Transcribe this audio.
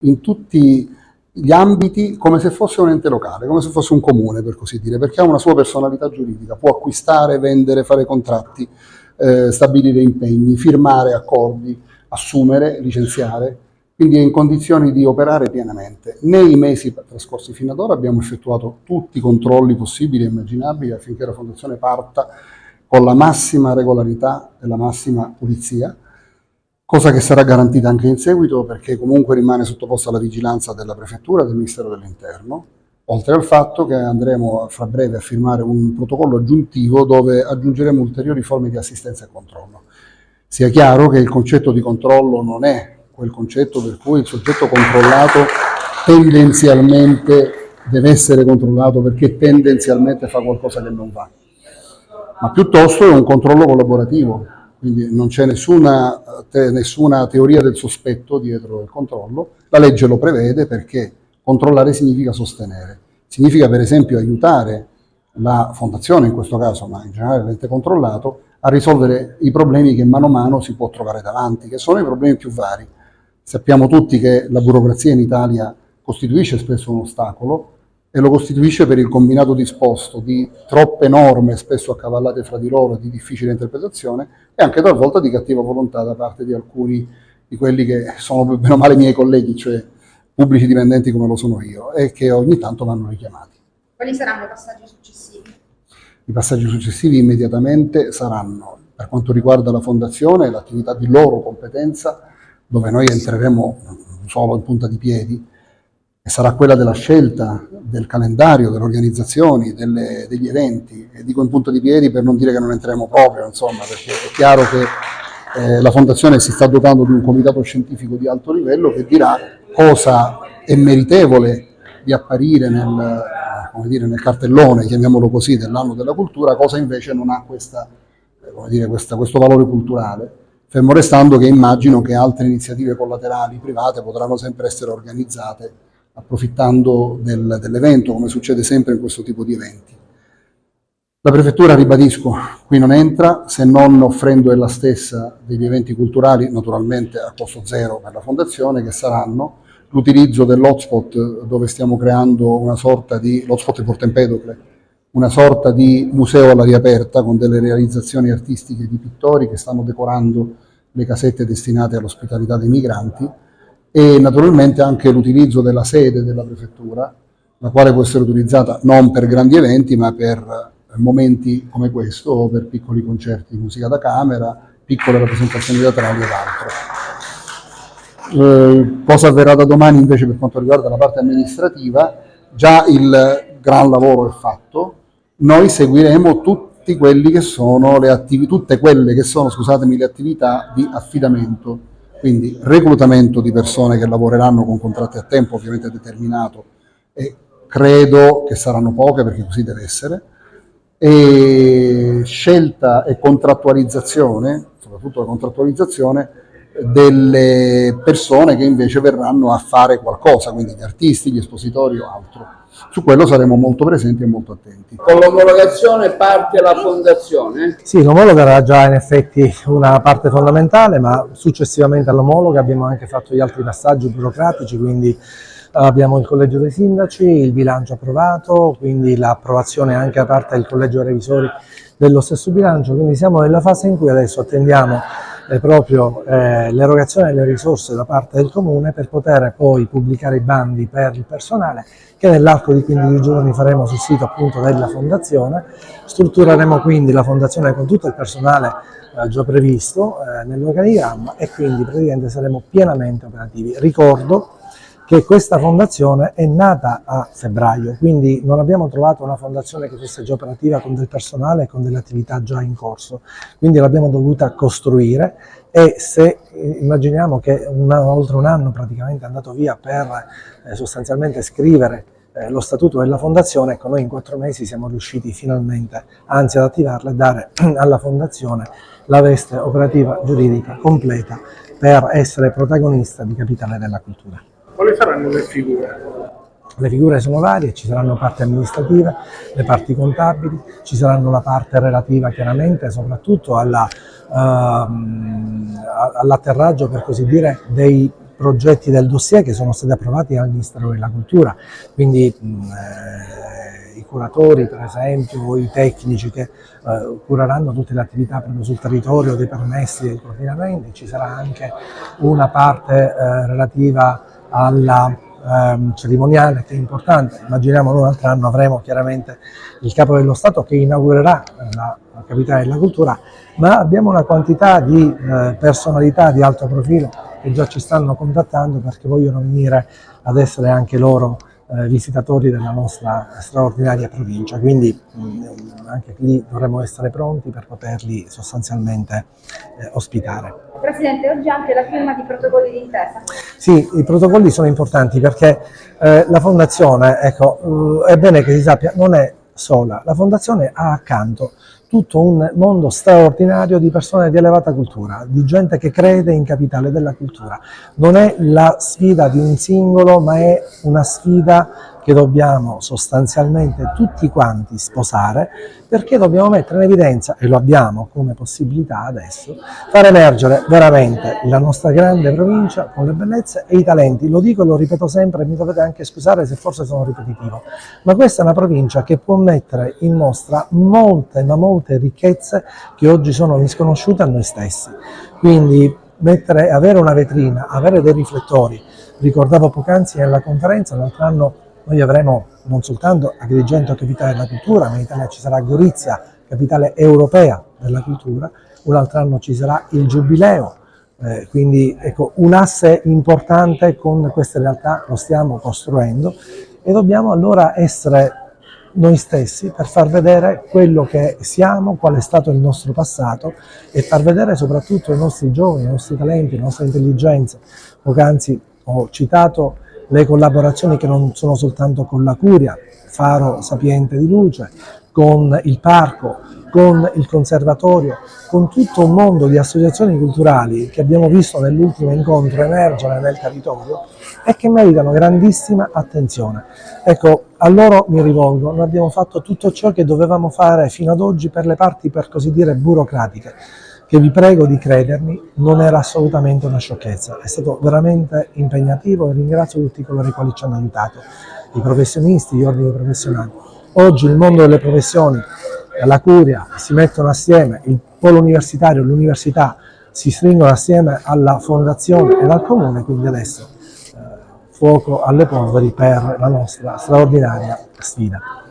in tutti gli ambiti come se fosse un ente locale, come se fosse un comune, per così dire, perché ha una sua personalità giuridica, può acquistare, vendere, fare contratti, stabilire impegni, firmare accordi, assumere, licenziare, quindi è in condizioni di operare pienamente. Nei mesi trascorsi fino ad ora abbiamo effettuato tutti i controlli possibili e immaginabili affinché la Fondazione parta con la massima regolarità e la massima pulizia, cosa che sarà garantita anche in seguito perché comunque rimane sottoposta alla vigilanza della Prefettura e del Ministero dell'Interno, oltre al fatto che andremo fra breve a firmare un protocollo aggiuntivo dove aggiungeremo ulteriori forme di assistenza e controllo. Sia chiaro che il concetto di controllo non è quel concetto per cui il soggetto controllato tendenzialmente deve essere controllato perché tendenzialmente fa qualcosa che non va, ma piuttosto è un controllo collaborativo, quindi non c'è nessuna teoria del sospetto dietro il controllo. La legge lo prevede perché controllare significa sostenere, significa per esempio aiutare la fondazione in questo caso, ma in generale l'ente controllato, a risolvere i problemi che mano a mano si può trovare davanti, che sono i problemi più vari. Sappiamo tutti che la burocrazia in Italia costituisce spesso un ostacolo e lo costituisce per il combinato disposto di troppe norme, spesso accavallate fra di loro, di difficile interpretazione, e anche talvolta di cattiva volontà da parte di alcuni di quelli che sono bene o male miei colleghi, cioè pubblici dipendenti come lo sono io, e che ogni tanto vanno richiamati. Quali saranno i passaggi successivi? I passaggi successivi immediatamente saranno, per quanto riguarda la Fondazione, l'attività di loro competenza, dove noi entreremo solo in punta di piedi, e sarà quella della scelta del calendario, delle organizzazioni, degli eventi. E dico in punta di piedi per non dire che non entreremo proprio, insomma, perché è chiaro che la Fondazione si sta dotando di un comitato scientifico di alto livello che dirà cosa è meritevole di apparire nel cartellone, chiamiamolo così, dell'anno della cultura, cosa invece non ha questo valore culturale, fermo restando che immagino che altre iniziative collaterali private potranno sempre essere organizzate approfittando dell'evento, come succede sempre in questo tipo di eventi. La Prefettura, ribadisco, qui non entra se non offrendo ella stessa degli eventi culturali, naturalmente a costo zero per la Fondazione, che saranno l'utilizzo dell'hotspot dove stiamo creando una sorta di, l'hotspot di Porto Empedocle, una sorta di museo all'aria aperta con delle realizzazioni artistiche di pittori che stanno decorando le casette destinate all'ospitalità dei migranti, e naturalmente anche l'utilizzo della sede della Prefettura, la quale può essere utilizzata non per grandi eventi ma per momenti come questo, o per piccoli concerti di musica da camera, piccole rappresentazioni teatrali ed altro. Cosa avverrà da domani invece per quanto riguarda la parte amministrativa? Già il gran lavoro è fatto, noi seguiremo tutte quelle che sono le attività di affidamento, quindi reclutamento di persone che lavoreranno con contratti a tempo ovviamente determinato, e credo che saranno poche perché così deve essere, e scelta e contrattualizzazione, soprattutto la contrattualizzazione delle persone che invece verranno a fare qualcosa, quindi gli artisti, gli espositori o altro. Su quello saremo molto presenti e molto attenti. Con l'omologazione parte la Fondazione? Sì, l'omologa era già in effetti una parte fondamentale, ma successivamente all'omologa abbiamo anche fatto gli altri passaggi burocratici, quindi abbiamo il collegio dei sindaci, il bilancio approvato, quindi l'approvazione anche da parte del collegio dei revisori dello stesso bilancio, quindi siamo nella fase in cui adesso attendiamo proprio l'erogazione delle risorse da parte del Comune per poter poi pubblicare i bandi per il personale che nell'arco di 15 giorni faremo sul sito appunto della Fondazione. Struttureremo quindi la Fondazione con tutto il personale già previsto nell'organigramma e quindi praticamente saremo pienamente operativi. Ricordo che questa fondazione è nata a febbraio, quindi non abbiamo trovato una fondazione che fosse già operativa con del personale e con delle attività già in corso, quindi l'abbiamo dovuta costruire, e se immaginiamo che oltre un anno praticamente è andato via per sostanzialmente scrivere lo statuto della fondazione, ecco, noi in 4 mesi siamo riusciti finalmente, anzi ad attivarla e dare alla fondazione la veste operativa giuridica completa per essere protagonista di Capitale della Cultura. Quali saranno le figure? Le figure sono varie, ci saranno parti amministrative, le parti contabili, ci saranno la parte relativa chiaramente soprattutto all'atterraggio, per così dire, dei progetti del dossier che sono stati approvati dal Ministero della Cultura, quindi i curatori per esempio o i tecnici che cureranno tutte le attività proprio sul territorio dei permessi e dei coordinamenti. Ci sarà anche una parte relativa alla cerimoniale che è importante. Immaginiamo noi un altro anno avremo chiaramente il Capo dello Stato che inaugurerà la Capitale della Cultura, ma abbiamo una quantità di personalità di alto profilo che già ci stanno contattando perché vogliono venire ad essere anche loro visitatori della nostra straordinaria provincia, quindi anche lì dovremo essere pronti per poterli sostanzialmente ospitare. Presidente, oggi anche la firma di protocolli d'intesa. Sì, i protocolli sono importanti perché la Fondazione, ecco, è bene che si sappia, non è sola, la Fondazione ha accanto tutto un mondo straordinario di persone di elevata cultura, di gente che crede in Capitale della Cultura. Non è la sfida di un singolo, ma è una sfida che dobbiamo sostanzialmente tutti quanti sposare, perché dobbiamo mettere in evidenza, e lo abbiamo come possibilità adesso, far emergere veramente la nostra grande provincia con le bellezze e i talenti. Lo dico e lo ripeto sempre, mi dovete anche scusare se forse sono ripetitivo, ma questa è una provincia che può mettere in mostra molte, ma molte ricchezze che oggi sono misconosciute a noi stessi. Quindi avere una vetrina, avere dei riflettori. Ricordavo poc'anzi nella conferenza, l'altro anno noi avremo non soltanto Agrigento Capitale della Cultura, ma in Italia ci sarà Gorizia, Capitale Europea della Cultura, un altro anno ci sarà il Giubileo, quindi ecco, un asse importante con queste realtà lo stiamo costruendo e dobbiamo allora essere noi stessi per far vedere quello che siamo, qual è stato il nostro passato e far vedere soprattutto i nostri giovani, i nostri talenti, le nostre intelligenze. Poc'anzi ho citato le collaborazioni che non sono soltanto con la Curia, Faro Sapiente di Luce, con il Parco, con il Conservatorio, con tutto un mondo di associazioni culturali che abbiamo visto nell'ultimo incontro emergere nel territorio e che meritano grandissima attenzione. Ecco, a loro mi rivolgo, noi abbiamo fatto tutto ciò che dovevamo fare fino ad oggi per le parti, per così dire, burocratiche, che vi prego di credermi, non era assolutamente una sciocchezza, è stato veramente impegnativo e ringrazio tutti coloro i quali ci hanno aiutato, i professionisti, gli ordini professionali. Oggi il mondo delle professioni, la Curia si mettono assieme, il polo universitario, l'università si stringono assieme alla fondazione e al comune, quindi adesso fuoco alle polveri per la nostra straordinaria sfida.